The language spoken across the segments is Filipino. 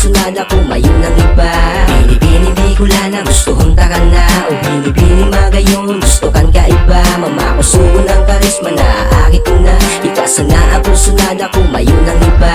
sunad ako, mayon ng iba. Bini-bini Bicolana, gusto kong takan na. O bini-bini Magayon, gusto kan kaiba. Mama ko sugo ng karisma na aakit ko na. Ikasa na ako, sunad ako, mayon ng iba.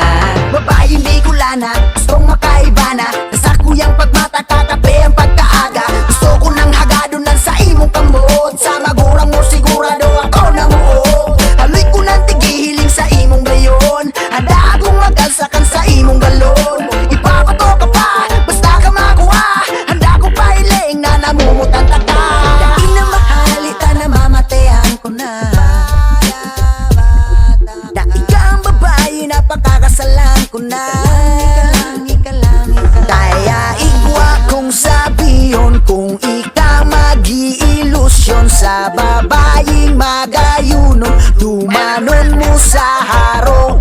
Babaeng Bicolana, gustong makaiba na. Nasa kuyang pagmata, kakape ang pagkaaga. Gusto ko ng hagado ng sa imong kamot. Sa magurang mo sigurado ako na muot. Haloy ko ng tigihiling sa imong gayon. Handa akong magalsakan sa imong galon. Ipapato ka pa, basta ka makuha. Handa ko pa iling na namumutan taka. Dahil na mahalita na mamatayan ko na. Dahil ka ang babae na pagkakasalan ko na. Kaya igwa kong sabihin kung ika mag-iilusyon sa babaeng Magayunon, tumanon mo sa harong.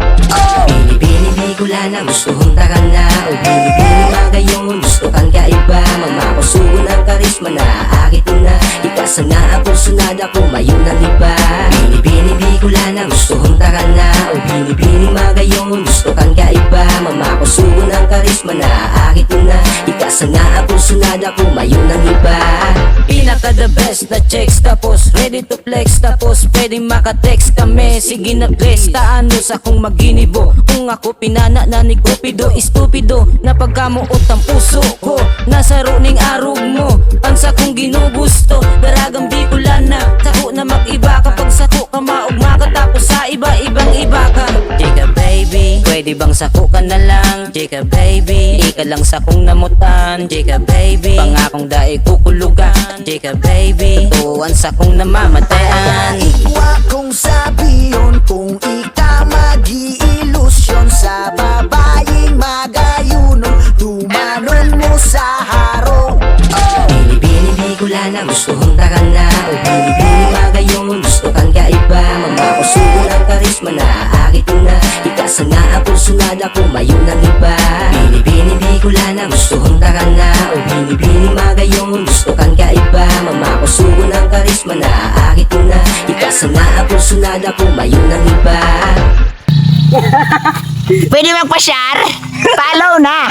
Bini-bini Bicolana, gusto kong takan na. O bini-bini Magayon, gusto kang kaiba. Mama ko sugo ng karisma na aakit ko na. Ikasa na ako, sunad ako, mayon ng iba. Bini-bini Bicolana, gusto kong takan na. O bini-bini Magayon, gusto kang kaiba. Mama ko sugo ng karisma na aakit ko na. Ikasa na ako, sunad ako, mayon ng iba. Pinaka the best na checks, tapos ready to flex, tapos pwedeng makatext kami. Sige na bless, taano sa kong maginibo. Kung ako pinana na ni Cupido, istupido na pagkamuot ang puso ko. Nasa runing arog mo, ang sa kong ginugusto. Daragang Bicolana, sako na mag-iba. Kapag sako ka maugma ka, tapos sa iba-ibang iba ka. Chika baby, pwede bang sako ka na lang? Chika baby, ika lang sa kong namutan. Chika baby, pangakong daig kukulugan. Chika baby, tuwan sa kong namamatayan. Igwa kong sabihin kung ika mag-iilusyon sa babaeng Magayunon, tumanon mo sa harong. Bini-bini Bicolana, gusto kong takan na. O bini-bini Magayon, gusto kang kaiba. Mama ko sugo ng karisma na aakit ko na. Ikasa na ako, sunad ako, mayon ng iba. Bini-bini Bicolana, gusto kong takan na. O bini-bini Magayon, gusto kang kaiba. Mama ko sugo ng karisma na aakit ko na. Ikasa na ako, sunad ako, mayon ng iba. Pwede magpa-share? Follow na!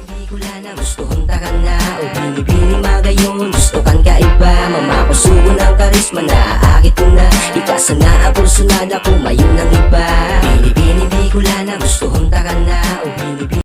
Bicolana, gusto kong takan na. O bini-bini Magayon, gusto kang kaiba. Mama ko sugo ng karisma na aakit ko na. Ikasa na ako, sunad ako, mayon ng iba. Bini-bini Bicolana, gusto kong takan na. O bini-bini